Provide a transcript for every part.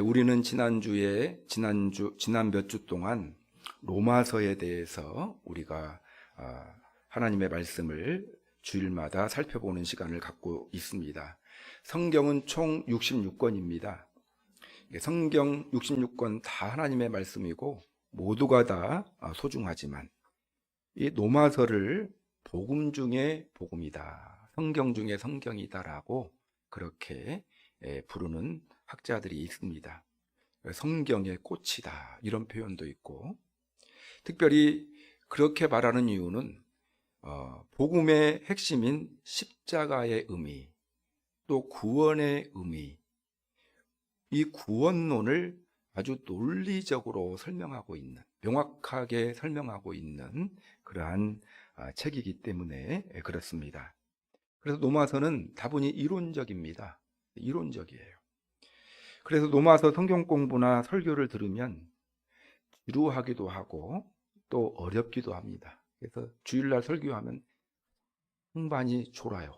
우리는 지난 몇 주 동안 로마서에 대해서 우리가 하나님의 말씀을 주일마다 살펴보는 시간을 갖고 있습니다. 성경은 총 66권입니다. 성경 66권 다 하나님의 말씀이고 모두가 다 소중하지만 이 로마서를 복음 중에 복음이다, 성경 중에 성경이다라고 그렇게 부르는 학자들이 있습니다. 성경의 꽃이다 이런 표현도 있고, 특별히 그렇게 말하는 이유는 복음의 핵심인 십자가의 의미, 또 구원의 의미, 이 구원론을 아주 논리적으로 설명하고 있는, 명확하게 설명하고 있는 그러한 책이기 때문에 그렇습니다. 그래서 로마서는 다분히 이론적입니다. 이론적이에요. 그래서 로마서 성경 공부나 설교를 들으면 지루하기도 하고 또 어렵기도 합니다. 그래서 주일날 설교하면 흥반이 졸아요.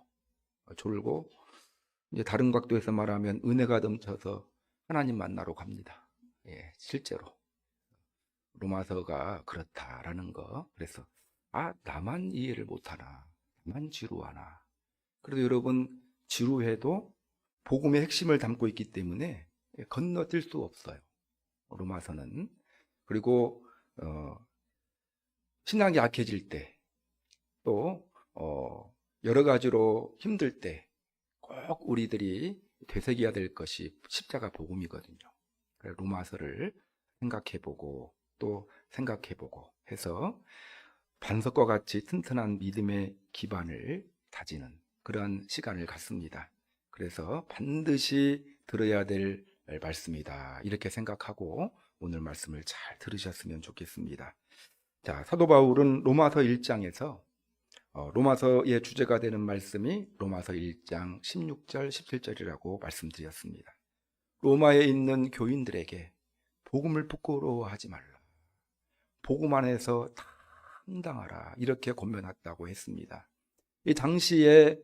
졸고 이제 다른 각도에서 말하면 은혜가 넘쳐서 하나님 만나러 갑니다. 실제로 로마서가 그렇다라는 거. 그래서 나만 이해를 못하나, 나만 지루하나. 그래도 여러분, 지루해도 복음의 핵심을 담고 있기 때문에 건너뛸 수 없어요, 로마서는. 그리고 신앙이 약해질 때, 또 여러 가지로 힘들 때 꼭 우리들이 되새겨야 될 것이 십자가 복음이거든요. 그래서 로마서를 생각해보고 또 생각해보고 해서 반석과 같이 튼튼한 믿음의 기반을 다지는 그런 시간을 갖습니다. 그래서 반드시 들어야 될 말씀이다 이렇게 생각하고 오늘 말씀을 잘 들으셨으면 좋겠습니다. 자, 사도 바울은 로마서 1장에서 로마서의 주제가 되는 말씀이 로마서 1장 16절 17절이라고 말씀드렸습니다. 로마에 있는 교인들에게 복음을 부끄러워하지 말라, 복음 안에서 당당하라 이렇게 권면했다고 했습니다. 이 당시에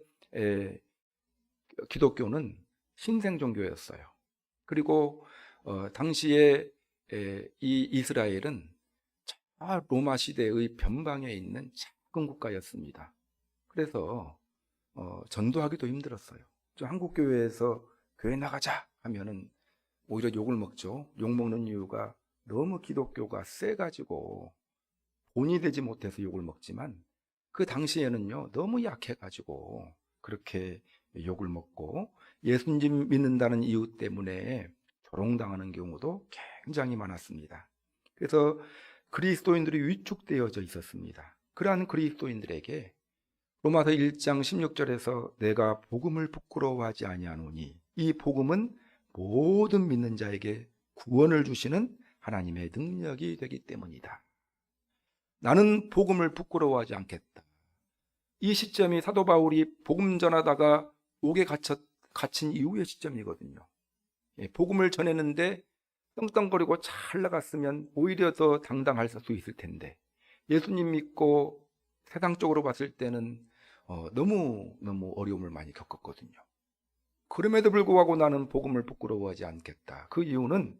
기독교는 신생 종교였어요. 그리고 당시에 이 이스라엘은 로마 시대의 변방에 있는 작은 국가였습니다. 그래서 전도하기도 힘들었어요. 한국 교회에서 교회 나가자 하면은 오히려 욕을 먹죠. 욕 먹는 이유가 너무 기독교가 세가지고 본이 되지 못해서 욕을 먹지만, 그 당시에는요 너무 약해가지고 그렇게 욕을 먹고 예수님 믿는다는 이유 때문에 조롱당하는 경우도 굉장히 많았습니다. 그래서 그리스도인들이 위축되어져 있었습니다. 그러한 그리스도인들에게 로마서 1장 16절에서 내가 복음을 부끄러워하지 아니하노니, 이 복음은 모든 믿는 자에게 구원을 주시는 하나님의 능력이 되기 때문이다. 나는 복음을 부끄러워하지 않겠다. 이 시점이 사도 바울이 복음 전하다가 옥에 갇힌 이후의 시점이거든요. 복음을 전했는데 떵떵거리고 잘 나갔으면 오히려 더 당당할 수 있을 텐데, 예수님 믿고 세상적으로 봤을 때는 너무 어려움을 많이 겪었거든요. 그럼에도 불구하고 나는 복음을 부끄러워하지 않겠다. 그 이유는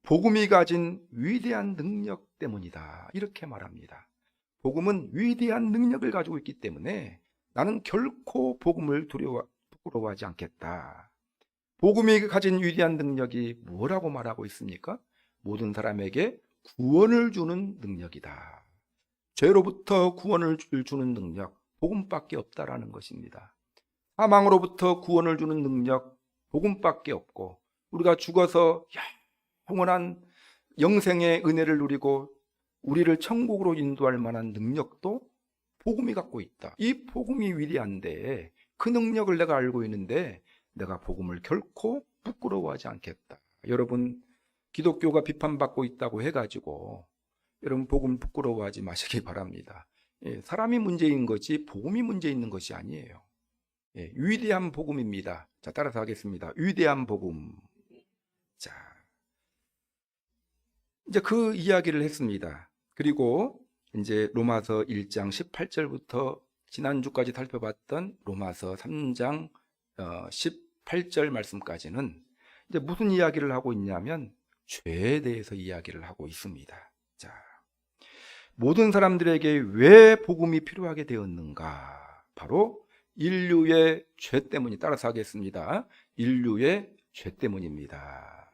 복음이 가진 위대한 능력 때문이다 이렇게 말합니다. 복음은 위대한 능력을 가지고 있기 때문에 나는 결코 복음을 부끄러워하지 않겠다. 복음이 가진 위대한 능력이 뭐라고 말하고 있습니까? 모든 사람에게 구원을 주는 능력이다. 죄로부터 구원을 주는 능력, 복음밖에 없다라는 것입니다. 사망으로부터 구원을 주는 능력, 복음밖에 없고, 우리가 죽어서 영원한 영생의 은혜를 누리고 우리를 천국으로 인도할 만한 능력도 복음이 갖고 있다. 이 복음이 위대한데 그 능력을 내가 알고 있는데 내가 복음을 결코 부끄러워하지 않겠다. 여러분, 기독교가 비판받고 있다고 해가지고 여러분 복음 부끄러워하지 마시기 바랍니다. 사람이 문제인 거지 복음이 문제 있는 것이 아니에요. 위대한 복음입니다. 자, 따라서 하겠습니다. 위대한 복음. 자, 이제 그 이야기를 했습니다. 그리고 이제 로마서 1장 18절부터 지난주까지 살펴봤던 로마서 3장 18절 말씀까지는 이제 무슨 이야기를 하고 있냐면 죄에 대해서 이야기를 하고 있습니다. 자, 모든 사람들에게 왜 복음이 필요하게 되었는가? 바로 인류의 죄 때문이, 따라서 하겠습니다. 인류의 죄 때문입니다.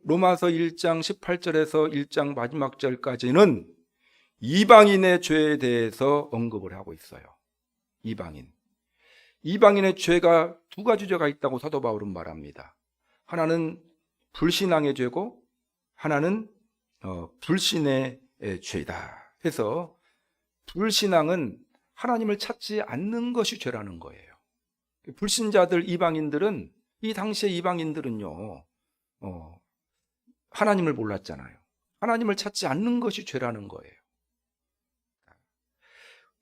로마서 1장 18절에서 1장 마지막 절까지는 이방인의 죄에 대해서 언급을 하고 있어요. 이방인의 죄가 두 가지 죄가 있다고 사도 바울은 말합니다. 하나는 불신앙의 죄고 하나는 불신의 죄다 해서, 불신앙은 하나님을 찾지 않는 것이 죄라는 거예요. 불신자들, 이방인들은, 이 당시의 이방인들은요, 하나님을 몰랐잖아요. 하나님을 찾지 않는 것이 죄라는 거예요.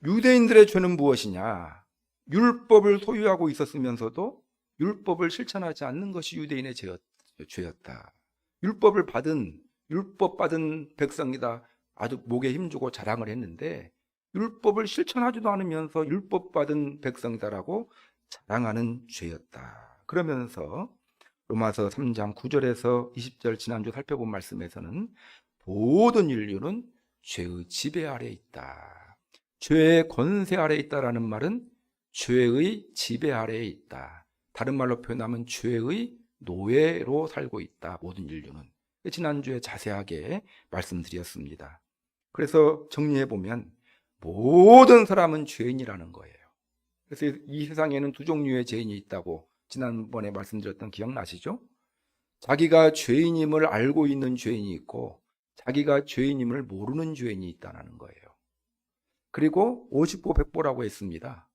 유대인들의 죄는 무엇이냐? 율법을 소유하고 있었으면서도 율법을 실천하지 않는 것이 유대인의 죄였다. 율법 받은 백성이다. 아주 목에 힘주고 자랑을 했는데, 율법을 실천하지도 않으면서 율법 받은 백성이다라고 자랑하는 죄였다. 그러면서 로마서 3장 9절에서 20절 지난주 살펴본 말씀에서는 모든 인류는 죄의 지배 아래에 있다. 죄의 권세 아래에 있다라는 말은 죄의 지배 아래에 있다. 다른 말로 표현하면 죄의 노예로 살고 있다. 모든 인류는. 지난주에 자세하게 말씀드렸습니다. 그래서 정리해보면 모든 사람은 죄인이라는 거예요. 그래서 이 세상에는 두 종류의 죄인이 있다고 지난번에 말씀드렸던 기억나시죠? 자기가 죄인임을 알고 있는 죄인이 있고 자기가 죄인임을 모르는 죄인이 있다는 거예요. 그리고 50보 100보라고 했습니다.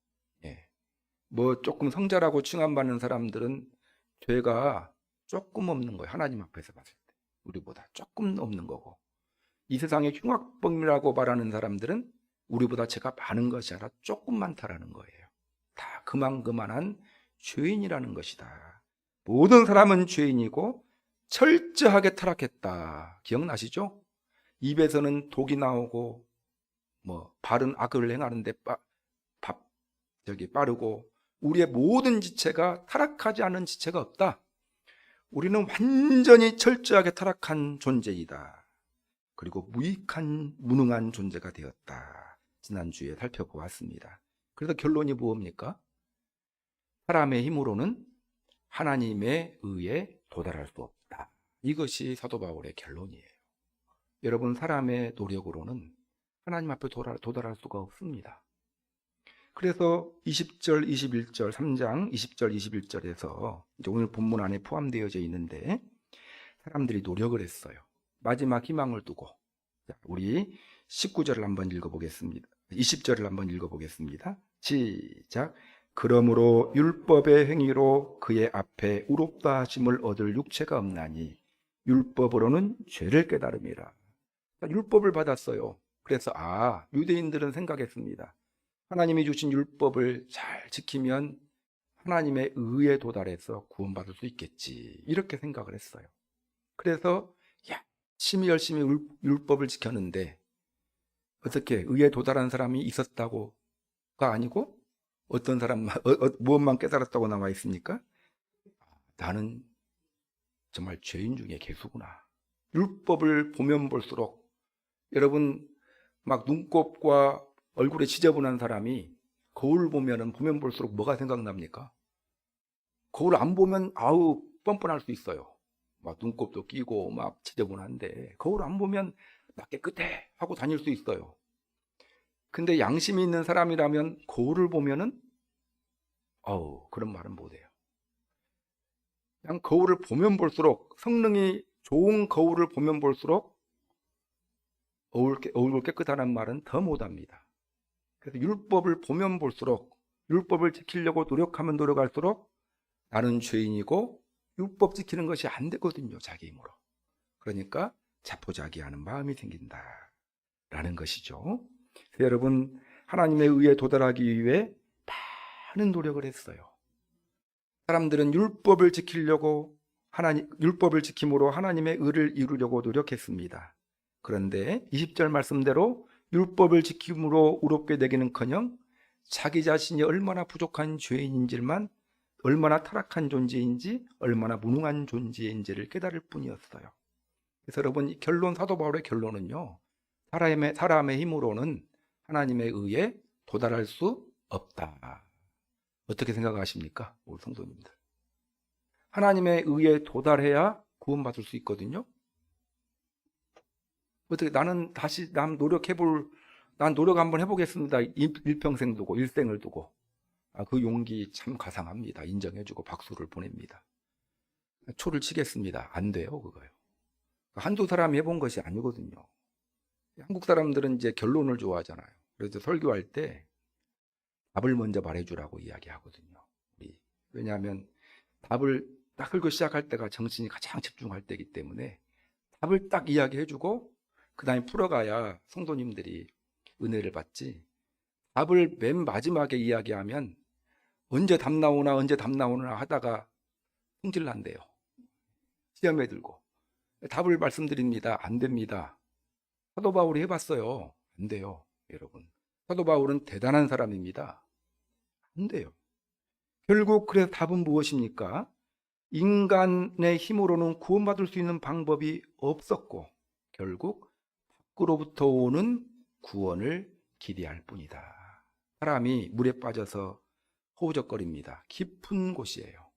뭐 조금 성자라고 칭함받는 사람들은 죄가 조금 없는 거예요. 하나님 앞에서 봤을 때 우리보다 조금 없는 거고, 이 세상의 흉악범이라고 말하는 사람들은 우리보다 죄가 많은 것이 아니라 조금 많다라는 거예요. 다 그만한 죄인이라는 것이다. 모든 사람은 죄인이고 철저하게 타락했다. 기억나시죠? 입에서는 독이 나오고 바른 악을 행하는데 빠르고, 우리의 모든 지체가 타락하지 않은 지체가 없다. 우리는 완전히 철저하게 타락한 존재이다. 그리고 무능한 존재가 되었다. 지난주에 살펴보았습니다. 그래서 결론이 무엇입니까? 사람의 힘으로는 하나님의 의에 도달할 수 없다. 이것이 사도 바울의 결론이에요. 여러분, 사람의 노력으로는 하나님 앞에 도달할 수가 없습니다. 그래서 20절, 21절, 3장 20절, 21절에서 이제 오늘 본문 안에 포함되어져 있는데, 사람들이 노력을 했어요. 마지막 희망을 두고. 우리 19절을 한번 읽어보겠습니다. 20절을 한번 읽어보겠습니다. 시작. 그러므로 율법의 행위로 그의 앞에 의롭다 하심을 얻을 육체가 없나니 율법으로는 죄를 깨달음이라. 율법을 받았어요. 그래서 유대인들은 생각했습니다. 하나님이 주신 율법을 잘 지키면 하나님의 의에 도달해서 구원받을 수 있겠지, 이렇게 생각을 했어요. 그래서 열심히 율법을 지켰는데, 어떻게 의에 도달한 사람이 있었다고가 아니고 어떤 사람 무엇만 깨달았다고 나와 있습니까? 나는 정말 죄인 중에 괴수구나. 율법을 보면 볼수록, 여러분, 막 눈곱과 얼굴에 지저분한 사람이 거울 보면 볼수록 뭐가 생각납니까? 거울 안 보면 뻔뻔할 수 있어요. 막 눈곱도 끼고 막 지저분한데, 거울 안 보면 나 깨끗해 하고 다닐 수 있어요. 근데 양심이 있는 사람이라면 거울을 보면은 그런 말은 못해요. 그냥 거울을 보면 볼수록, 성능이 좋은 거울을 보면 볼수록 얼굴 깨끗하다는 말은 더 못합니다. 그래서 율법을 보면 볼수록, 율법을 지키려고 노력하면 노력할수록 나는 죄인이고 율법 지키는 것이 안 되거든요, 자기 힘으로. 그러니까 자포자기하는 마음이 생긴다라는 것이죠. 그래서 여러분, 하나님의 의에 도달하기 위해 많은 노력을 했어요. 사람들은 율법을 지키려고, 율법을 지킴으로 하나님의 의를 이루려고 노력했습니다. 그런데 20절 말씀대로 율법을 지킴으로 의롭게 되기는커녕 자기 자신이 얼마나 부족한 죄인인지만 얼마나 타락한 존재인지, 얼마나 무능한 존재인지를 깨달을 뿐이었어요. 그래서 여러분, 결론, 사도 바울의 결론은요, 사람의 힘으로는 하나님의 의에 도달할 수 없다. 어떻게 생각하십니까? 우리 성도님들. 하나님의 의에 도달해야 구원받을 수 있거든요. 어떻게 난 노력 한번 해보겠습니다. 일평생 두고, 일생을 두고. 그 용기 참 가상합니다. 인정해주고 박수를 보냅니다. 초를 치겠습니다. 안 돼요, 그거요. 한두 사람이 해본 것이 아니거든요. 한국 사람들은 이제 결론을 좋아하잖아요. 그래서 설교할 때 답을 먼저 말해주라고 이야기하거든요. 왜냐하면 답을 딱 설교 시작할 때가 정신이 가장 집중할 때이기 때문에 답을 딱 이야기해주고 그 다음에 풀어가야 성도님들이 은혜를 받지, 답을 맨 마지막에 이야기하면 언제 답 나오나 하다가 성질난대요. 시험에 들고. 답을 말씀드립니다. 안 됩니다. 사도 바울이 해봤어요. 안 돼요, 여러분. 사도 바울은 대단한 사람입니다. 안 돼요. 결국 그래서 답은 무엇입니까? 인간의 힘으로는 구원받을 수 있는 방법이 없었고 결국 밖으로부터 오는 구원을 기대할 뿐이다. 사람이 물에 빠져서 허우적거립니다. 깊은 곳이에요.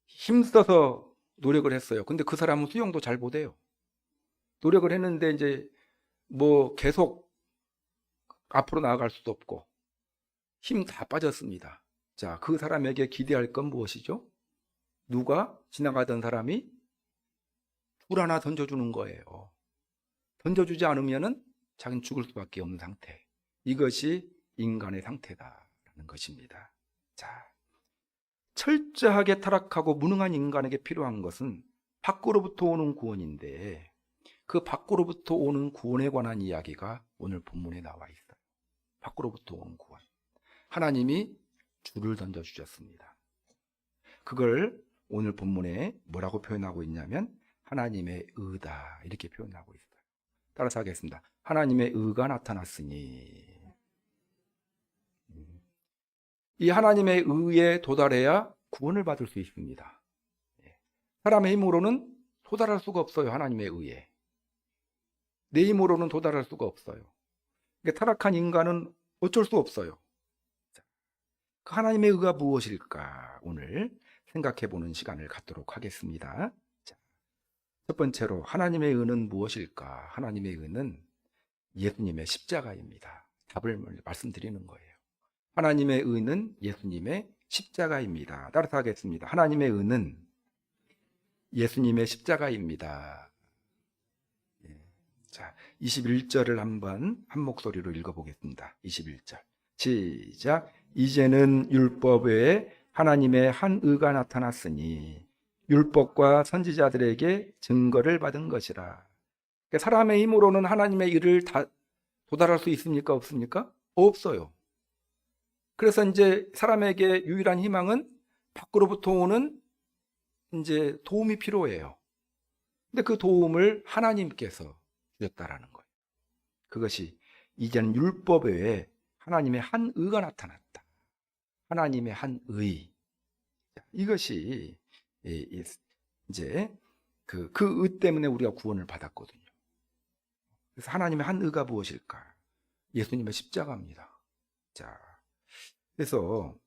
힘써서 노력을 했어요. 근데 그 사람은 수영도 잘 못해요. 노력을 했는데 이제 계속 앞으로 나아갈 수도 없고 힘 다 빠졌습니다. 자, 그 사람에게 기대할 건 무엇이죠? 누가 지나가던 사람이 줄 하나 던져주는 거예요. 던져주지 않으면은 자기는 죽을 수밖에 없는 상태. 이것이 인간의 상태다라는 것입니다. 자, 철저하게 타락하고 무능한 인간에게 필요한 것은 밖으로부터 오는 구원인데 그 밖으로부터 오는 구원에 관한 이야기가 오늘 본문에 나와 있어요. 밖으로부터 오는 구원. 하나님이 줄을 던져주셨습니다. 그걸 오늘 본문에 뭐라고 표현하고 있냐면 하나님의 의다 이렇게 표현하고 있어요. 따라서 하겠습니다. 하나님의 의가 나타났으니. 이 하나님의 의에 도달해야 구원을 받을 수 있습니다. 사람의 힘으로는 도달할 수가 없어요. 하나님의 의에. 내 힘으로는 도달할 수가 없어요. 그러니까 타락한 인간은 어쩔 수 없어요. 그 하나님의 의가 무엇일까? 오늘 생각해보는 시간을 갖도록 하겠습니다. 자, 첫 번째로 하나님의 의는 무엇일까? 하나님의 의는 예수님의 십자가입니다. 답을 말씀드리는 거예요. 하나님의 의는 예수님의 십자가입니다. 따라서 하겠습니다. 하나님의 의는 예수님의 십자가입니다. 자, 21절을 한번 한 목소리로 읽어보겠습니다. 21절 시작. 이제는 율법 외에 하나님의 한 의가 나타났으니 율법과 선지자들에게 증거를 받은 것이라. 그러니까 사람의 힘으로는 하나님의 의를 다 도달할 수 있습니까? 없습니까? 없어요. 그래서 이제 사람에게 유일한 희망은 밖으로부터 오는 이제 도움이 필요해요. 근데 그 도움을 하나님께서 주셨다라는 거예요. 그것이 이제는 율법 외에 하나님의 한 의가 나타났다. 하나님의 한 의. 이것이 이제 그 의 때문에 우리가 구원을 받았거든요. 그래서 하나님의 한 의가 무엇일까? 예수님의 십자가입니다. 자, 그래서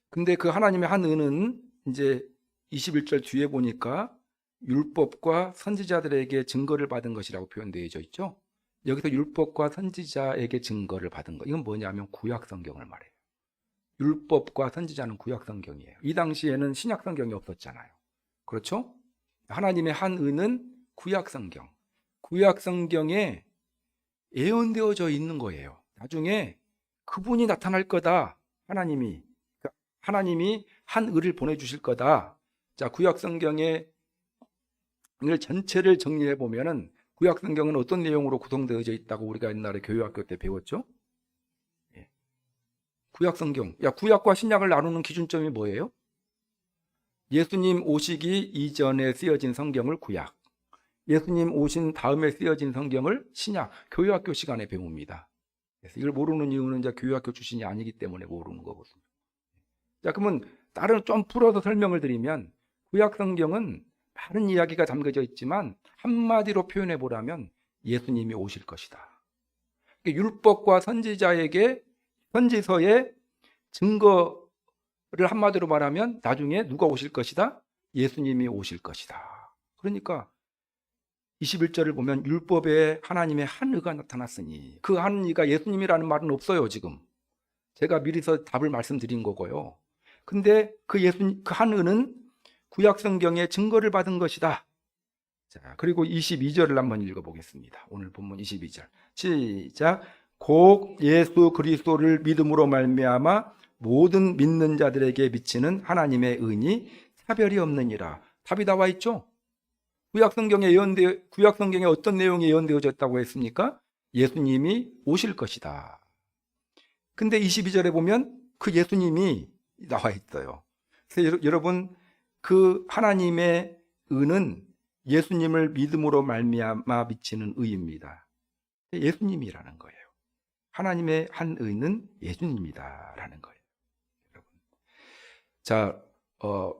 근데 그 하나님의 한 의는 이제 21절 뒤에 보니까 율법과 선지자들에게 증거를 받은 것이라고 표현되어져 있죠. 여기서 율법과 선지자에게 증거를 받은 것, 이건 뭐냐면 구약성경을 말해요. 율법과 선지자는 구약성경이에요. 이 당시에는 신약성경이 없었잖아요. 그렇죠? 하나님의 한 의는 구약성경. 구약성경에 예언되어져 있는 거예요. 나중에 그분이 나타날 거다. 하나님이 한 의를 보내주실 거다. 자, 구약성경의 전체를 정리해 보면은 구약성경은 어떤 내용으로 구성되어져 있다고 우리가 옛날에 교회학교 때 배웠죠? 구약성경. 구약과 신약을 나누는 기준점이 뭐예요? 예수님 오시기 이전에 쓰여진 성경을 구약, 예수님 오신 다음에 쓰여진 성경을 신약, 교회학교 시간에 배웁니다. 그래서 이걸 모르는 이유는 이제 교회학교 출신이 아니기 때문에 모르는 거거든요. 자, 그러면 다른 좀 풀어서 설명을 드리면 구약 성경은 많은 이야기가 담겨져 있지만 한마디로 표현해 보라면 예수님이 오실 것이다. 율법과 선지자에게 선지서의 증거를 한마디로 말하면 나중에 누가 오실 것이다? 예수님이 오실 것이다. 그러니까 21절을 보면 율법에 하나님의 한 의가 나타났으니, 그 한 의가 예수님이라는 말은 없어요. 지금 제가 미리서 답을 말씀드린 거고요. 근데 그 한 의는 구약 성경의 증거를 받은 것이다. 자, 그리고 22절을 한번 읽어보겠습니다. 오늘 본문 22절 시작. 곧 예수 그리스도를 믿음으로 말미암아 모든 믿는 자들에게 미치는 하나님의 은이 차별이 없느니라. 답이 나와 있죠? 구약 성경에 어떤 내용이 예언되어졌다고 했습니까? 예수님이 오실 것이다. 근데 22절에 보면 그 예수님이 나와 있어요. 그래서 여러분, 그 하나님의 의는 예수님을 믿음으로 말미암아 미치는 의입니다. 예수님이라는 거예요. 하나님의 한 의는 예수님이다라는 거예요. 여러분. 자,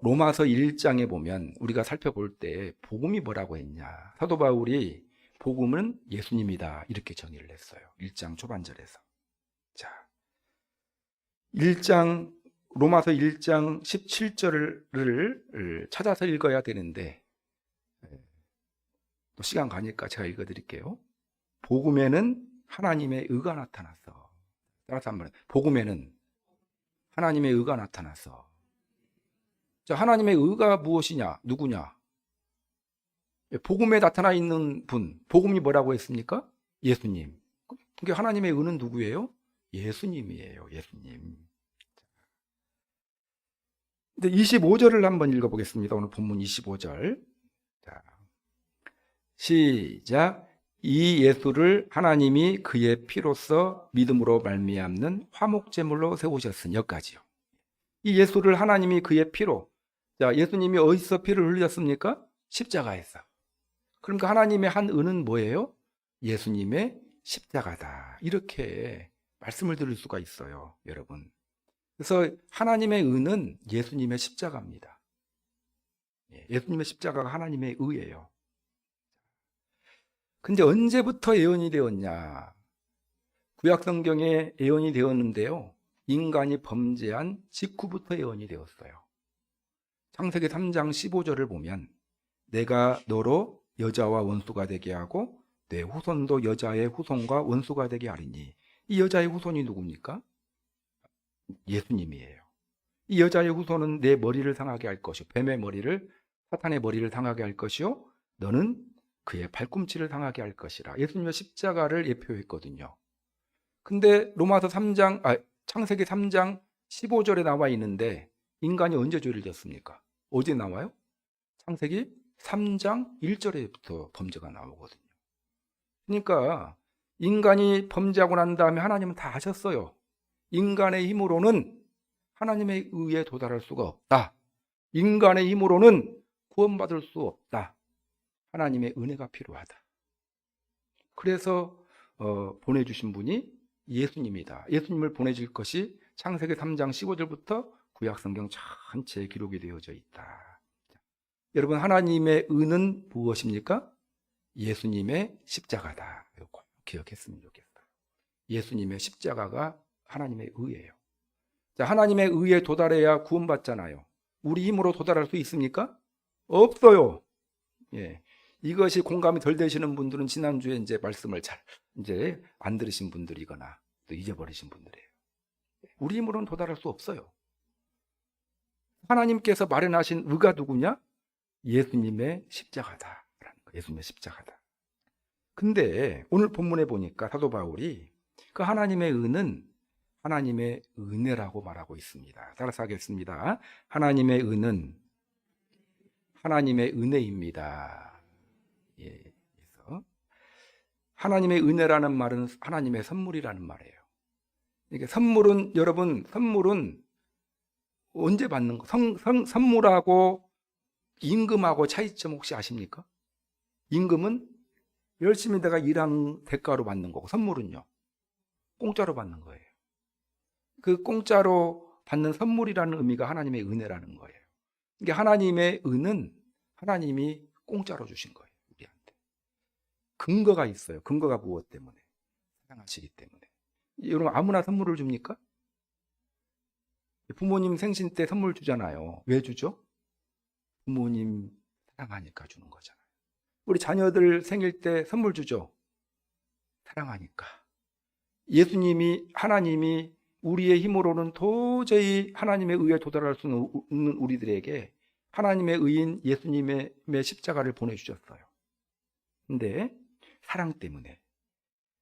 로마서 1장에 보면 우리가 살펴볼 때 복음이 뭐라고 했냐? 사도 바울이 복음은 예수님이다 이렇게 정의를 했어요. 1장 초반절에서. 자, 로마서 1장 17절을 찾아서 읽어야 되는데 또 시간 가니까 제가 읽어드릴게요. 복음에는 하나님의 의가 나타났어. 따라서 한번 복음에는 하나님의 의가 나타났어. 자, 하나님의 의가 무엇이냐? 누구냐? 복음에 나타나 있는 분. 복음이 뭐라고 했습니까? 예수님. 그러니까 하나님의 의는 누구예요? 예수님이에요. 예수님. 근데 25절을 한번 읽어보겠습니다. 오늘 본문 25절. 자, 시작. 이 예수를 하나님이 그의 피로써 믿음으로 말미암는 화목제물로 세우셨으니. 여기까지요. 이 예수를 하나님이 그의 피로. 자, 예수님이 어디서 피를 흘렸습니까? 십자가에서. 그러니까 하나님의 한 은은 뭐예요? 예수님의 십자가다. 이렇게 말씀을 드릴 수가 있어요, 여러분. 그래서 하나님의 의는 예수님의 십자가입니다. 예수님의 십자가가 하나님의 의예요. 근데 언제부터 예언이 되었냐? 구약 성경에 예언이 되었는데요. 인간이 범죄한 직후부터 예언이 되었어요. 창세기 3장 15절을 보면 내가 너로 여자와 원수가 되게 하고 내 후손도 여자의 후손과 원수가 되게 하리니. 이 여자의 후손이 누굽니까? 예수님이에요. 이 여자의 후손은 내 머리를 상하게 할 것이요, 뱀의 머리를, 사탄의 머리를 상하게 할 것이요, 너는 그의 발꿈치를 상하게 할 것이라. 예수님의 십자가를 예표했거든요. 근데 창세기 3장 15절에 나와 있는데 인간이 언제 죄를 졌습니까? 어디 나와요? 창세기 3장 1절에부터 범죄가 나오거든요. 그러니까 인간이 범죄하고 난 다음에 하나님은 다 하셨어요. 인간의 힘으로는 하나님의 의에 도달할 수가 없다. 인간의 힘으로는 구원받을 수 없다. 하나님의 은혜가 필요하다. 그래서 보내주신 분이 예수님이다. 예수님을 보내줄 것이 창세기 3장 15절부터 구약성경 전체에 기록이 되어져 있다. 여러분, 하나님의 의는 무엇입니까? 예수님의 십자가다. 꼭 기억했으면 좋겠어요. 예수님의 십자가가 하나님의 의예요. 자, 하나님의 의에 도달해야 구원받잖아요. 우리 힘으로 도달할 수 있습니까? 없어요. 예. 이것이 공감이 덜 되시는 분들은 지난주에 이제 말씀을 이제 안 들으신 분들이거나 또 잊어버리신 분들이에요. 우리 힘으로는 도달할 수 없어요. 하나님께서 마련하신 의가 누구냐? 예수님의 십자가다라는 거. 예수님의 십자가다. 근데 오늘 본문에 보니까 사도 바울이 그 하나님의 의는 하나님의 은혜라고 말하고 있습니다. 따라서 하겠습니다. 하나님의 의는 하나님의 은혜입니다. 예, 그래서 하나님의 은혜라는 말은 하나님의 선물이라는 말이에요. 이게 선물은, 여러분, 선물은 언제 받는 거? 선물하고 임금하고 차이점 혹시 아십니까? 임금은 열심히 내가 일한 대가로 받는 거고, 선물은요, 공짜로 받는 거예요. 그 공짜로 받는 선물이라는 의미가 하나님의 은혜라는 거예요. 이게 하나님의 은은 하나님이 공짜로 주신 거예요. 우리한테. 근거가 있어요. 근거가 무엇 때문에? 사랑하시기 때문에. 여러분 아무나 선물을 줍니까? 부모님 생신 때 선물 주잖아요. 왜 주죠? 부모님 사랑하니까 주는 거잖아요. 우리 자녀들 생일 때 선물 주죠? 사랑하니까. 예수님이, 하나님이 우리의 힘으로는 도저히 하나님의 의에 도달할 수 없는 우리들에게 하나님의 의인 예수님의 십자가를 보내주셨어요. 근데 사랑 때문에.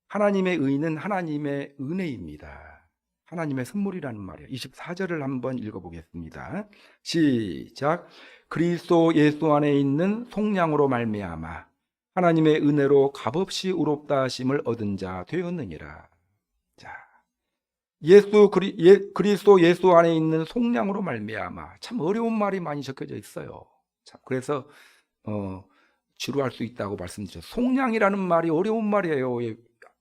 하나님의 의는 하나님의 은혜입니다. 하나님의 선물이라는 말이에요. 24절을 한번 읽어보겠습니다. 시작. 그리스도 예수 안에 있는 속량으로 말미암아 하나님의 은혜로 값없이 의롭다 하심을 얻은 자 되었느니라. 자, 그리스도 예수 안에 있는 속량으로 말미암아. 참 어려운 말이 많이 적혀져 있어요. 자, 그래서 지루할 수 있다고 말씀드렸죠. 속량이라는 말이 어려운 말이에요.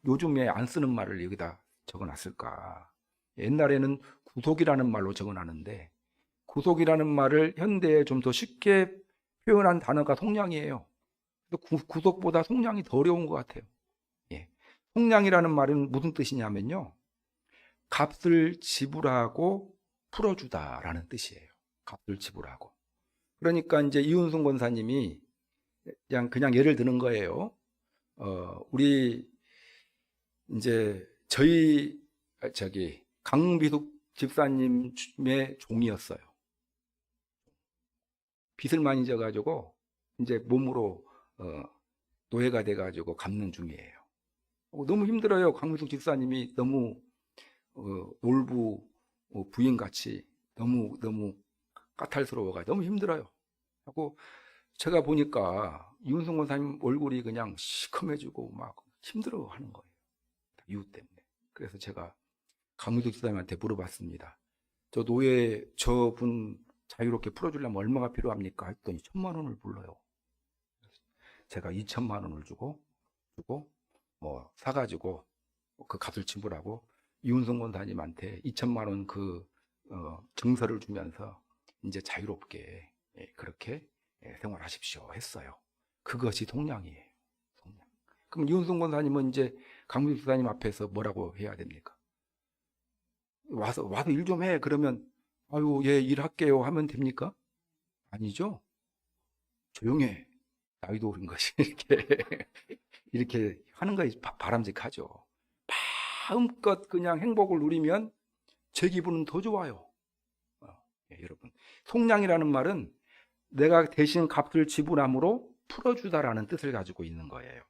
요즘에 안 쓰는 말을 여기다 적어놨을까? 옛날에는 구속이라는 말로 적어놨는데 구속이라는 말을 현대에 좀 더 쉽게 표현한 단어가 속량이에요. 구속보다 속량이 더 어려운 것 같아요. 예. 속량이라는 말은 무슨 뜻이냐면요, 값을 지불하고 풀어주다라는 뜻이에요. 값을 지불하고. 그러니까 이제 이윤승 권사님이 그냥 예를 드는 거예요. 우리 이제 강비숙 집사님의 종이었어요. 빚을 많이 져가지고 이제 몸으로 노예가 돼가지고 갚는 중이에요. 너무 힘들어요. 강비숙 집사님이 너무 놀부 부인같이 너무 까탈스러워가 너무 힘들어요. 하고 제가 보니까 이윤성 권사님 얼굴이 그냥 시커매지고 막 힘들어하는 거예요. 이유 때문에. 그래서 제가 강민숙 집사님한테 물어봤습니다. 저분 자유롭게 풀어주려면 얼마가 필요합니까? 했더니 1,000만 원을 불러요. 제가 2,000만 원을 주고 사가지고 그 값을 지불하고 이윤성 권사님한테 2,000만 원 증서를 주면서 이제 자유롭게 그렇게 생활하십시오 했어요. 그것이 속량이에요. 속량. 그럼 이윤성 권사님은 이제 강민숙 집사님 앞에서 뭐라고 해야 됩니까? 와서 일 좀 해. 그러면 아유, 예, 일할게요 하면 됩니까? 아니죠. 조용해. 나이도 어린 것이 이렇게 하는 것이 바람직하죠. 마음껏 그냥 행복을 누리면 제 기분은 더 좋아요. 여러분, 속량이라는 말은 내가 대신 값을 지불함으로 풀어주다라는 뜻을 가지고 있는 거예요.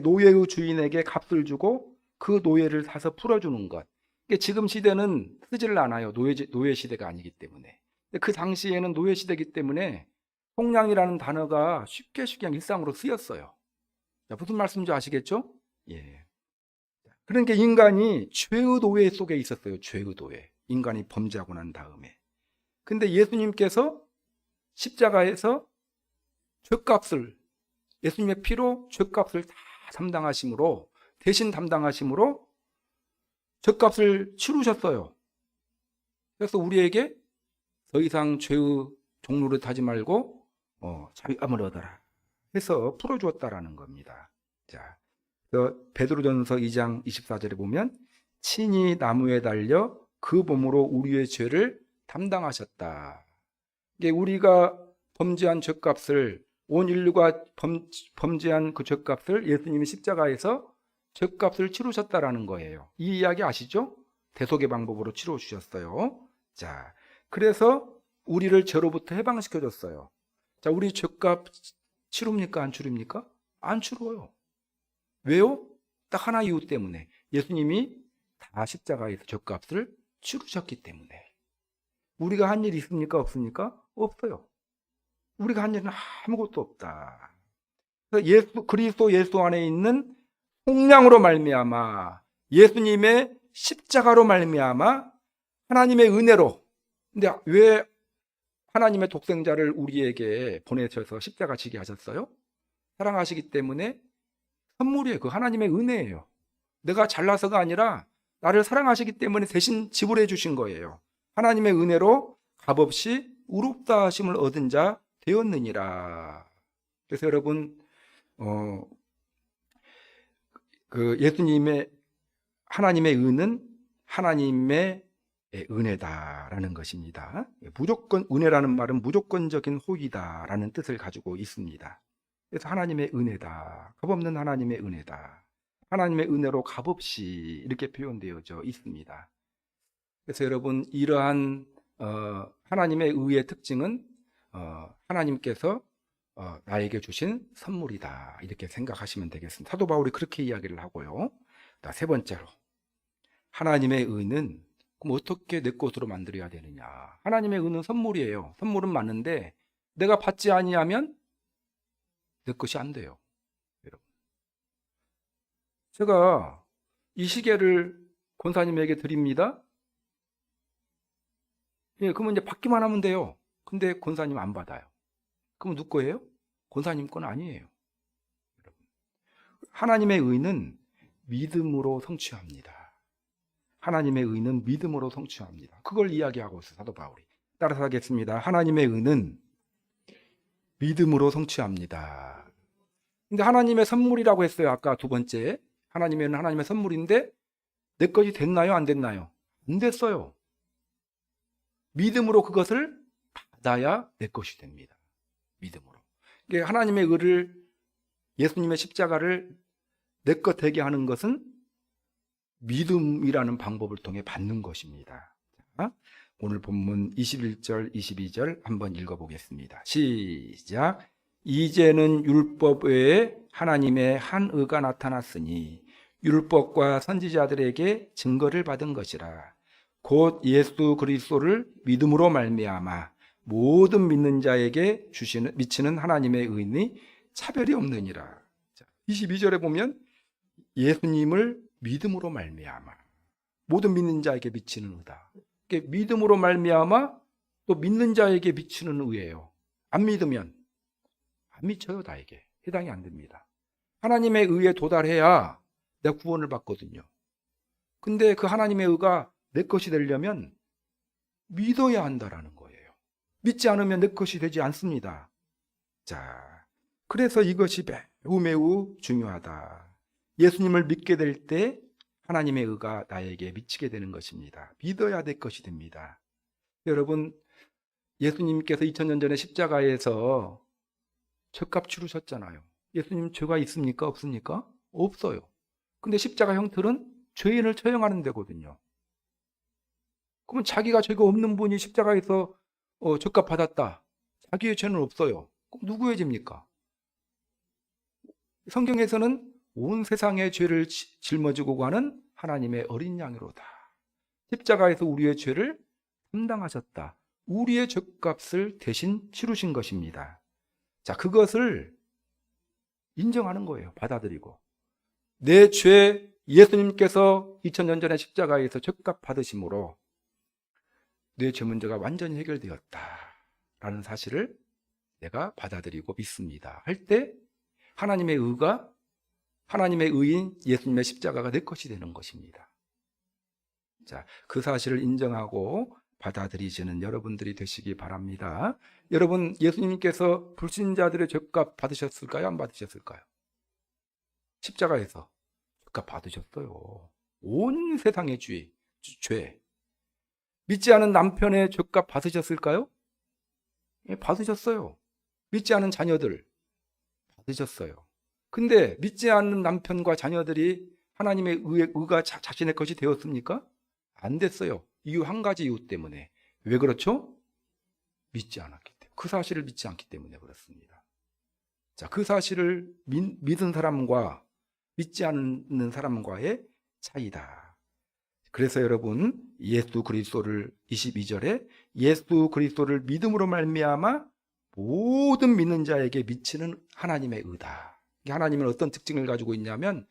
노예의 주인에게 값을 주고 그 노예를 사서 풀어주는 것. 지금 시대는 쓰지를 않아요. 노예 시대가 아니기 때문에. 그 당시에는 노예 시대이기 때문에 속량이라는 단어가 쉽게 그냥 일상으로 쓰였어요. 자, 무슨 말씀인지 아시겠죠? 예. 그러니까 인간이 죄의 노예 속에 있었어요. 죄의 노예. 인간이 범죄하고 난 다음에. 근데 예수님께서 십자가에서 죄값을, 예수님의 피로 죄값을 다 대신 담당하심으로 죄값을 치르셨어요. 그래서 우리에게 더 이상 죄의 종로를 타지 말고 자유함을 얻어라 해서 풀어주었다라는 겁니다. 자, 베드로전서 2장 24절에 보면 친히 나무에 달려 그 몸으로 우리의 죄를 담당하셨다. 이게 우리가 범죄한 죄값을, 온 인류가 범죄한 그 죄값을 예수님이 십자가에서 죄값을 치르셨다라는 거예요. 이 이야기 아시죠? 대속의 방법으로 치러주셨어요. 자, 그래서 우리를 죄로부터 해방시켜줬어요. 자, 우리 죄값 치릅니까? 안 치릅니까? 안 치러요. 왜요? 딱 하나 이유 때문에. 예수님이 다 십자가에서 죄값을 치르셨기 때문에. 우리가 한 일 있습니까? 없습니까? 없어요. 우리가 한 일은 아무것도 없다. 그리스도 예수 안에 있는 속량으로 말미암아, 예수님의 십자가로 말미암아, 하나님의 은혜로. 근데 왜 하나님의 독생자를 우리에게 보내셔서 십자가 지게 하셨어요? 사랑하시기 때문에 선물이에요. 그 하나님의 은혜예요. 내가 잘나서가 아니라 나를 사랑하시기 때문에 대신 지불해 주신 거예요. 하나님의 은혜로 값없이 의롭다 하심을 얻은 자 되었느니라. 그래서 여러분 예수님의 하나님의 은은 하나님의 은혜다라는 것입니다. 무조건 은혜라는 말은 무조건적인 호의다라는 뜻을 가지고 있습니다. 그래서 하나님의 은혜다, 값없는 하나님의 은혜다, 하나님의 은혜로 값없이 이렇게 표현되어져 있습니다. 그래서 여러분 이러한 하나님의 의의 특징은 하나님께서 나에게 주신 선물이다 이렇게 생각하시면 되겠습니다. 사도 바울이 그렇게 이야기를 하고요. 세 번째로 하나님의 의는 그럼 어떻게 내 것으로 만들어야 되느냐. 하나님의 의는 선물이에요. 선물은 맞는데 내가 받지 아니하면 내 것이 안 돼요. 여러분, 제가 이 시계를 권사님에게 드립니다. 예, 그러면 이제 받기만 하면 돼요. 근데 권사님 안 받아요. 그럼 누구 거예요? 권사님 건 아니에요. 여러분, 하나님의 의는 믿음으로 성취합니다. 하나님의 의는 믿음으로 성취합니다. 그걸 이야기하고 있어요, 사도 바울이. 따라서 하겠습니다. 하나님의 의는 믿음으로 성취합니다. 근데 하나님의 선물이라고 했어요. 아까 두 번째. 하나님의 의는 하나님의 선물인데 내 것이 됐나요? 안 됐나요? 안 됐어요. 믿음으로 그것을 받아야 내 것이 됩니다. 믿음으로. 하나님의 의를, 예수님의 십자가를 내 것 되게 하는 것은 믿음이라는 방법을 통해 받는 것입니다. 자, 오늘 본문 21절, 22절 한번 읽어보겠습니다. 시작. 이제는 율법 외에 하나님의 한 의가 나타났으니 율법과 선지자들에게 증거를 받은 것이라. 곧 예수 그리스도를 믿음으로 말미암아 모든 믿는 자에게 미치는 하나님의 의는 차별이 없느니라. 22절에 보면 예수님을 믿음으로 말미암아 모든 믿는 자에게 미치는 의다. 믿음으로 말미암아 또 믿는 자에게 미치는 의예요. 안 믿으면 안 미쳐요. 나에게 해당이 안 됩니다. 하나님의 의에 도달해야 내가 구원을 받거든요. 근데 그 하나님의 의가 내 것이 되려면 믿어야 한다라는 거예요. 믿지 않으면 내 것이 되지 않습니다. 자, 그래서 이것이 매우 중요하다. 예수님을 믿게 될 때 하나님의 의가 나에게 미치게 되는 것입니다. 믿어야 될 것이 됩니다. 여러분, 예수님께서 2000년 전에 십자가에서 죄값 치르셨잖아요. 예수님 죄가 있습니까? 없습니까? 없어요. 근데 십자가 형틀은 죄인을 처형하는 데거든요. 그러면 자기가 죄가 없는 분이 십자가에서 죄값 받았다. 자기의 죄는 없어요. 그럼 누구의 죄입니까? 성경에서는 온 세상의 죄를 짊어지고 가는 하나님의 어린 양으로다. 십자가에서 우리의 죄를 담당하셨다. 우리의 죄값을 대신 치르신 것입니다. 자, 그것을 인정하는 거예요. 받아들이고. 내 죄 예수님께서 2000년 전에 십자가에서 죄값 받으심으로 내 죄 문제가 완전히 해결되었다라는 사실을 내가 받아들이고 믿습니다. 할 때 하나님의 의가, 하나님의 의인 예수님의 십자가가 내 것이 되는 것입니다. 자, 그 사실을 인정하고 받아들이시는 여러분들이 되시기 바랍니다. 여러분, 예수님께서 불신자들의 죄값 받으셨을까요? 안 받으셨을까요? 십자가에서 죄값 받으셨어요. 온 세상의 죄. 믿지 않은 남편의 죄값 받으셨을까요? 예, 받으셨어요. 믿지 않은 자녀들 받으셨어요. 근데 믿지 않는 남편과 자녀들이 하나님의 의가 자신의 것이 되었습니까? 안 됐어요. 이유 한 가지 이유 때문에. 왜 그렇죠? 믿지 않았기 때문에. 그 사실을 믿지 않기 때문에 그렇습니다. 자, 그 사실을 믿은 사람과 믿지 않는 사람과의 차이다. 그래서 여러분, 예수 그리스도를 22절에 예수 그리스도를 믿음으로 말미암아 모든 믿는 자에게 미치는 하나님의 의다. 하나님은 어떤 특징을 가지고 있냐면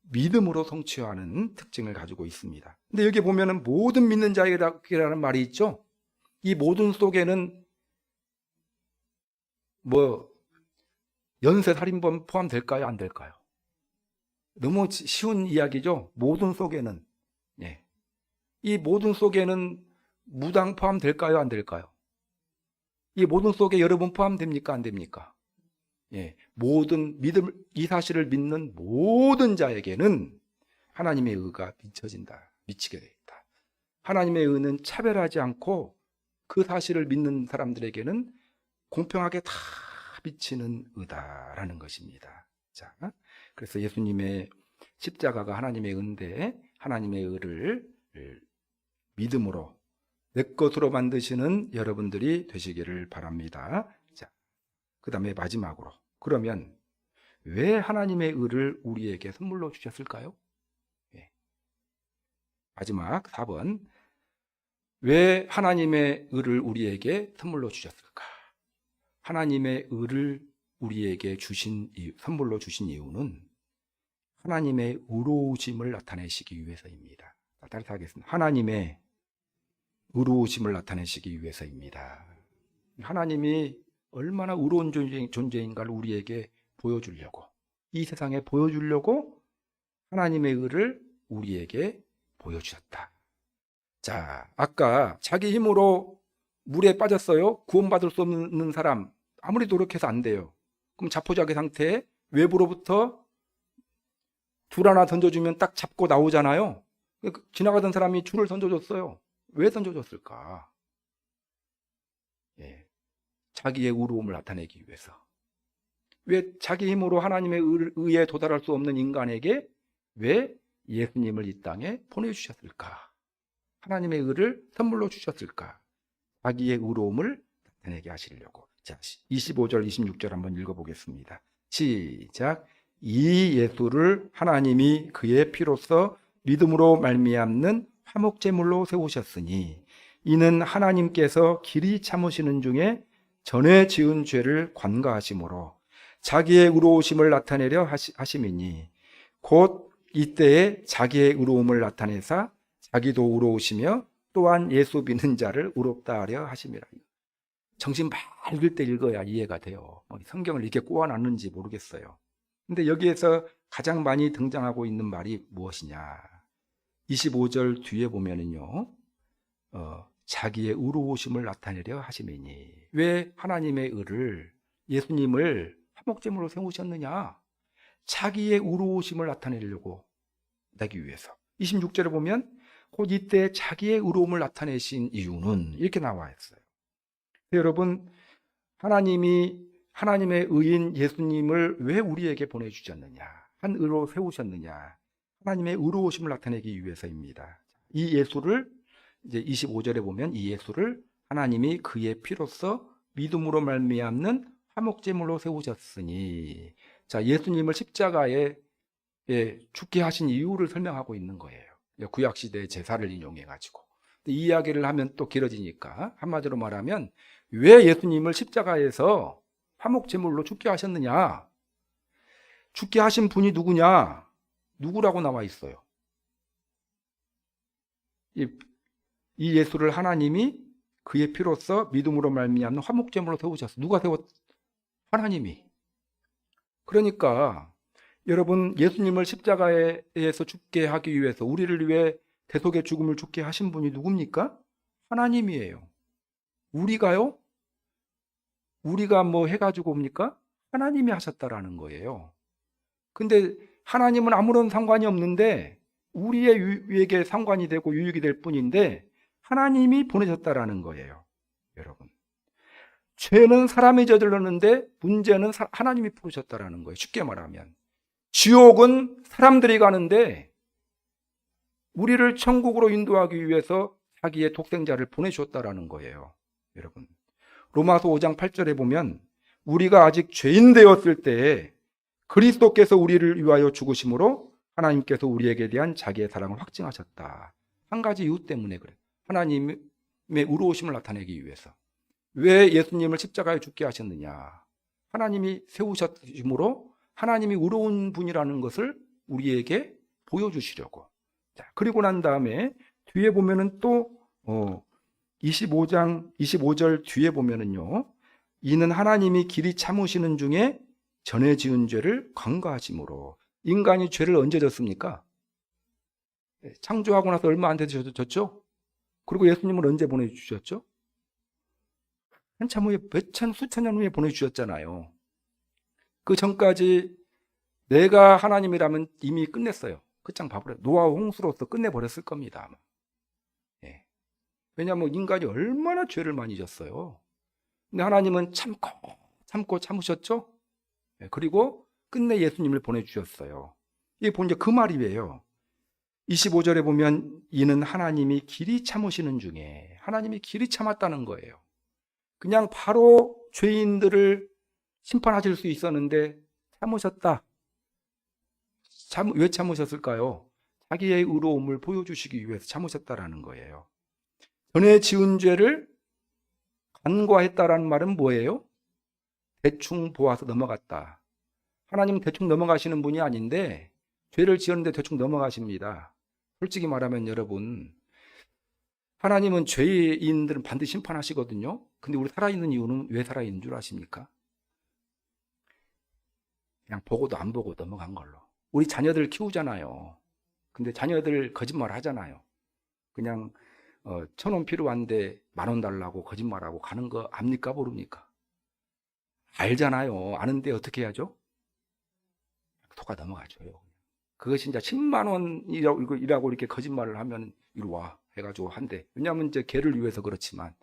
믿음으로 성취하는 특징을 가지고 있습니다. 근데 여기 보면은 모든 믿는 자에게라는 말이 있죠. 이 모든 속에는 연쇄살인범 포함될까요? 안 될까요? 너무 쉬운 이야기죠. 모든 속에는. 이 모든 속에는 무당 포함될까요? 안 될까요? 이 모든 속에 여러분 포함됩니까? 안 됩니까? 예, 모든 믿음, 이 사실을 믿는 모든 자에게는 하나님의 의가 미치게 되겠다. 하나님의 의는 차별하지 않고 그 사실을 믿는 사람들에게는 공평하게 다 미치는 의다라는 것입니다. 자, 그래서 예수님의 십자가가 하나님의 의인데 하나님의 의를 믿음으로 내 것으로 만드시는 여러분들이 되시기를 바랍니다. 자, 그 다음에 마지막으로, 그러면 왜 하나님의 의를 우리에게 선물로 주셨을까요? 네. 마지막 4번, 왜 하나님의 의를 우리에게 선물로 주셨을까? 하나님의 의를 우리에게 선물로 주신 이유는 하나님의 의로우심을 나타내시기 위해서입니다. 따라서 하겠습니다. 하나님의 의로우심을 나타내시기 위해서입니다. 하나님이 얼마나 의로운 존재인가를 우리에게 보여주려고, 이 세상에 보여주려고 하나님의 의를 우리에게 보여주셨다. 자, 아까 자기 힘으로 물에 빠졌어요. 구원받을 수 없는 사람, 아무리 노력해서 안 돼요. 그럼 자포자기 상태에 외부로부터 줄 하나 던져주면 딱 잡고 나오잖아요. 지나가던 사람이 줄을 던져줬어요. 왜 던져줬을까? 예, 자기의 의로움을 나타내기 위해서. 왜 자기 힘으로 하나님의 의에 도달할 수 없는 인간에게 왜 예수님을 이 땅에 보내주셨을까? 하나님의 의를 선물로 주셨을까? 자기의 의로움을 나타내게 하시려고. 자, 25절, 26절 한번 읽어보겠습니다. 시작. 이 예수를 하나님이 그의 피로써 믿음으로 말미암는 화목제물로 세우셨으니 이는 하나님께서 길이 참으시는 중에 전에 지은 죄를 관가하심으로 자기의 의로우심을 나타내려 하심이니 곧 이때에 자기의 의로움을 나타내사 자기도 의로우시며 또한 예수 믿는 자를 의롭다 하려 하심이라. 정신 맑을 때 읽어야 이해가 돼요. 성경을 이렇게 꼬아놨는지 모르겠어요. 근데 여기에서 가장 많이 등장하고 있는 말이 무엇이냐? 25절 뒤에 보면은요, 자기의 의로우심을 나타내려 하심이니. 왜 하나님의 의를, 예수님을 화목제물로 세우셨느냐? 자기의 의로우심을 나타내려고 하기 위해서. 26절에 보면 곧 이때 자기의 의로움을 나타내신 이유는 이렇게 나와 있어요. 여러분, 하나님의 의인 예수님을 왜 우리에게 보내주셨느냐? 한 의로 세우셨느냐? 하나님의 의로우심을 나타내기 위해서입니다. 이 예수를 이제 25절에 보면 이 예수를 하나님이 그의 피로써 믿음으로 말미암는 화목제물로 세우셨으니, 자, 예수님을 십자가에 죽게 하신 이유를 설명하고 있는 거예요. 구약시대의 제사를 인용해 가지고. 이 이야기를 하면 또 길어지니까 한마디로 말하면 왜 예수님을 십자가에서 화목제물로 죽게 하셨느냐? 죽게 하신 분이 누구냐? 누구라고 나와 있어요? 이 예수를 하나님이 그의 피로써 믿음으로 말미암는 화목제물로 세우셨어요. 누가 세웠? 하나님이. 그러니까 여러분, 예수님을 십자가에서 죽게 하기 위해서 우리를 위해 대속의 죽음을 죽게 하신 분이 누굽니까? 하나님이에요. 우리가요? 우리가 뭐 해가지고 옵니까? 하나님이 하셨다라는 거예요. 근데 하나님은 아무런 상관이 없는데 우리에게 상관이 되고 유익이 될 뿐인데 하나님이 보내셨다라는 거예요. 여러분, 죄는 사람이 저질렀는데 문제는 하나님이 풀으셨다라는 거예요. 쉽게 말하면 지옥은 사람들이 가는데 우리를 천국으로 인도하기 위해서 자기의 독생자를 보내주셨다라는 거예요. 여러분, 로마서 5장 8절에 보면 우리가 아직 죄인 되었을 때에 그리스도께서 우리를 위하여 죽으심으로 하나님께서 우리에게 대한 자기의 사랑을 확증하셨다. 한 가지 이유 때문에 그래요. 하나님의 의로우심을 나타내기 위해서. 왜 예수님을 십자가에 죽게 하셨느냐? 하나님이 세우셨으므로 하나님이 의로운 분이라는 것을 우리에게 보여주시려고. 자, 그리고 난 다음에 뒤에 보면은 또 25절 뒤에 보면은요, 이는 하나님이 길이 참으시는 중에 전에 지은 죄를 관가하심으로. 인간이 죄를 언제 졌습니까? 창조하고 나서 얼마 안 돼서 졌죠? 그리고 예수님을 언제 보내주셨죠? 한참 후에, 수천 년 후에 보내주셨잖아요. 그 전까지 내가 하나님이라면 이미 끝냈어요. 끝장 봐버려. 노아와 홍수로서 끝내버렸을 겁니다. 아마. 예. 왜냐하면 인간이 얼마나 죄를 많이 졌어요. 근데 하나님은 참고 참으셨죠? 예. 그리고 끝내 예수님을 보내주셨어요. 이게 보니까 그 말이에요. 25절에 보면 이는 하나님이 길이 참으시는 중에 하나님이 길이 참았다는 거예요. 그냥 바로 죄인들을 심판하실 수 있었는데 참으셨다. 왜 참으셨을까요? 자기의 의로움을 보여주시기 위해서 참으셨다라는 거예요. 전에 지은 죄를 간과했다라는 말은 뭐예요? 대충 보아서 넘어갔다. 하나님은 대충 넘어가시는 분이 아닌데 죄를 지었는데 대충 넘어가십니다. 솔직히 말하면 여러분, 하나님은 죄인들은 반드시 심판하시거든요. 근데 우리 살아있는 이유는 왜 살아있는 줄 아십니까? 그냥 보고도 안 보고 넘어간 걸로. 우리 자녀들 키우잖아요. 근데 자녀들 거짓말 하잖아요. 그냥 1,000원 필요한데 10,000원 달라고 거짓말하고 가는 거 압니까 모릅니까? 알잖아요. 아는데 어떻게 해야죠? 속아 넘어가줘요. 그것이 이제 10만 원이라고 이렇게 거짓말을 하면 이리 와 해가지고 한대. 왜냐하면 이제 걔를 위해서 그렇지만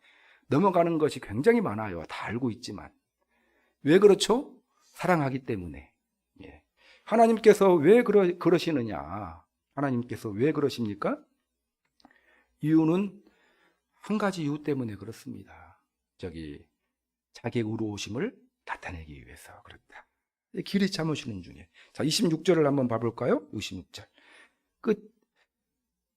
넘어가는 것이 굉장히 많아요. 다 알고 있지만. 왜 그렇죠? 사랑하기 때문에. 예. 하나님께서 왜 그러시느냐? 하나님께서 왜 그러십니까? 이유는 한 가지 이유 때문에 그렇습니다. 자기의 의로우심을 나타내기 위해서 그렇다. 길이 참으시는 중에. 자, 26절을 한번 봐볼까요? 26절. 끝.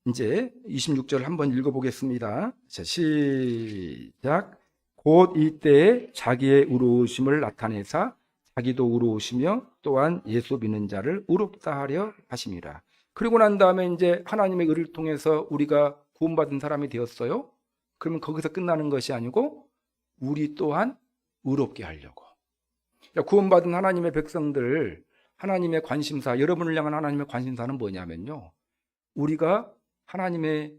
이제 26절 한번 읽어보겠습니다. 자, 시작. 곧 이때에 자기의 의로우심을 나타내사 자기도 의로우시며 또한 예수 믿는 자를 의롭다 하려 하심이라. 그리고 난 다음에 이제 하나님의 의를 통해서 우리가 구원받은 사람이 되었어요. 그러면 거기서 끝나는 것이 아니고 우리 또한 의롭게 하려고. 구원받은 하나님의 백성들, 하나님의 관심사, 여러분을 향한 하나님의 관심사는 뭐냐면요, 우리가 하나님처럼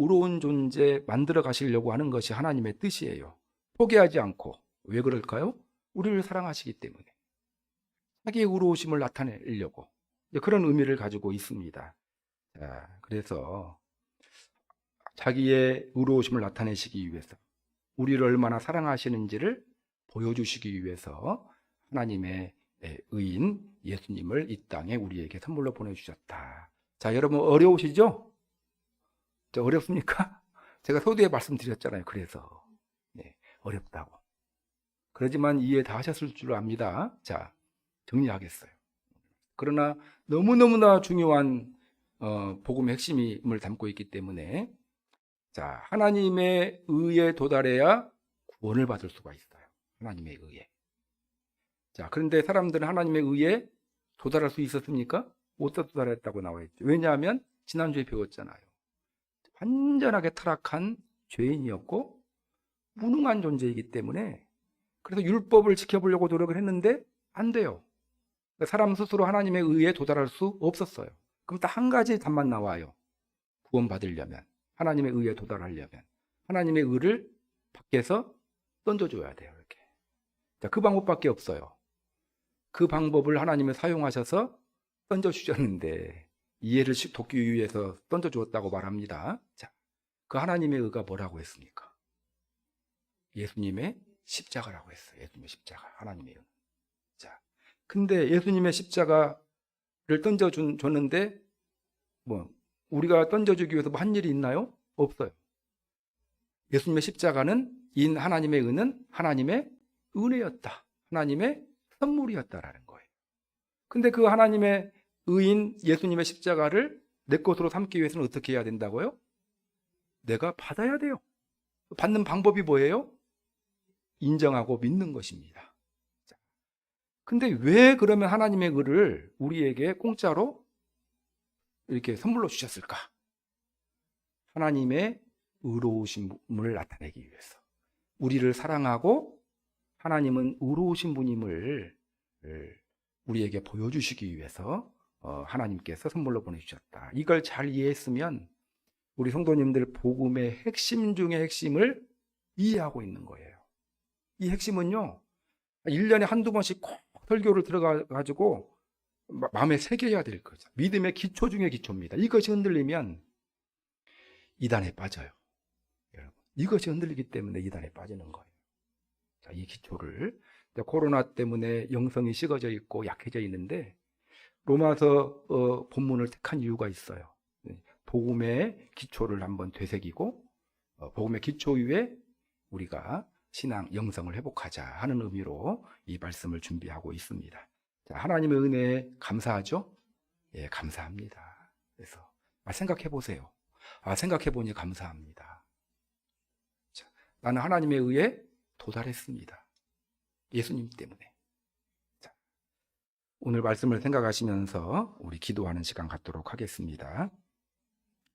의로운 존재 만들어 가시려고 하는 것이 하나님의 뜻이에요. 포기하지 않고. 왜 그럴까요? 우리를 사랑하시기 때문에. 자기의 의로우심을 나타내려고 그런 의미를 가지고 있습니다. 자, 그래서 자기의 의로우심을 나타내시기 위해서, 우리를 얼마나 사랑하시는지를 보여주시기 위해서 하나님의 의인 예수님을 이 땅에 우리에게 선물로 보내주셨다. 자, 여러분 어려우시죠? 어렵습니까? 제가 서두에 말씀드렸잖아요. 그래서 어렵다고. 그러지만 이해 다 하셨을 줄 압니다. 자, 정리하겠어요. 그러나 너무너무나 중요한 복음의 핵심을 담고 있기 때문에, 자, 하나님의 의에 도달해야 구원을 받을 수가 있어요. 하나님의 의에. 자, 그런데 사람들은 하나님의 의에 도달할 수 있었습니까? 못 도달했다고 나와 있죠. 왜냐하면 지난주에 배웠잖아요. 완전하게 타락한 죄인이었고 무능한 존재이기 때문에, 그래서 율법을 지켜보려고 노력을 했는데 안 돼요. 사람 스스로 하나님의 의에 도달할 수 없었어요. 그럼 딱 한 가지 답만 나와요. 구원받으려면, 하나님의 의에 도달하려면 하나님의 의를 밖에서 던져줘야 돼요. 이렇게. 자, 그 방법밖에 없어요. 그 방법을 하나님이 사용하셔서 던져주셨는데 이해를 돕기 위해서 던져주었다고 말합니다. 자, 그 하나님의 의가 뭐라고 했습니까? 예수님의 십자가라고 했어요. 예수님의 십자가, 하나님의 의. 자, 근데 예수님의 십자가를 던져줬는데 우리가 던져주기 위해서 한 일이 있나요? 없어요. 예수님의 십자가는 인 하나님의 의는 하나님의 은혜였다. 하나님의 선물이었다라는 거예요. 근데 그 하나님의 의인 예수님의 십자가를 내 것으로 삼기 위해서는 어떻게 해야 된다고요? 내가 받아야 돼요. 받는 방법이 뭐예요? 인정하고 믿는 것입니다. 근데 왜 그러면 하나님의 의를 우리에게 공짜로 이렇게 선물로 주셨을까? 하나님의 의로우심을 나타내기 위해서. 우리를 사랑하고 하나님은 의로우신 분임을 우리에게 보여주시기 위해서 하나님께서 선물로 보내주셨다. 이걸 잘 이해했으면 우리 성도님들 복음의 핵심 중의 핵심을 이해하고 있는 거예요. 이 핵심은요, 1년에 한두 번씩 꼭 설교를 들어가가지고 마음에 새겨야 될 거죠. 믿음의 기초 중의 기초입니다. 이것이 흔들리면 이단에 빠져요. 여러분, 이것이 흔들리기 때문에 이단에 빠지는 거예요. 자, 이 기초를 코로나 때문에 영성이 식어져 있고 약해져 있는데 로마서 본문을 택한 이유가 있어요. 복음의 기초를 한번 되새기고 복음의 기초 위에 우리가 신앙 영성을 회복하자 하는 의미로 이 말씀을 준비하고 있습니다. 자, 하나님의 은혜에 감사하죠? 예, 감사합니다. 그래서 생각해 보세요. 생각해 보니 감사합니다. 자, 나는 하나님의 의에 도달했습니다. 예수님 때문에. 자, 오늘 말씀을 생각하시면서 우리 기도하는 시간 갖도록 하겠습니다.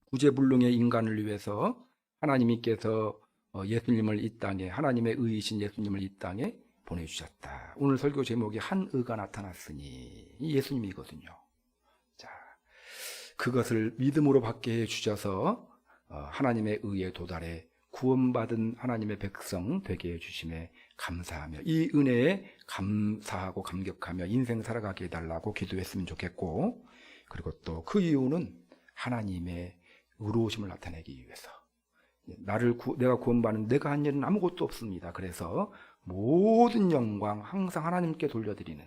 구제불능의 인간을 위해서 하나님께서 예수님을 이 땅에, 하나님의 의이신 예수님을 이 땅에 보내주셨다. 오늘 설교 제목이 한 의가 나타났으니, 이 예수님이거든요. 자, 그것을 믿음으로 받게 해주셔서 하나님의 의에 도달해 구원받은 하나님의 백성 되게 해주심에 감사하며 이 은혜에 감사하고 감격하며 인생 살아가게 해달라고 기도했으면 좋겠고, 그리고 또 그 이유는 하나님의 의로우심을 나타내기 위해서. 내가 구원받는 내가 한 일은 아무것도 없습니다. 그래서 모든 영광 항상 하나님께 돌려드리는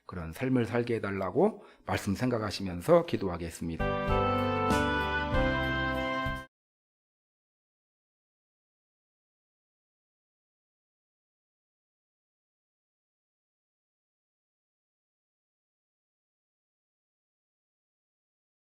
그런 삶을 살게 해달라고 말씀 생각하시면서 기도하겠습니다.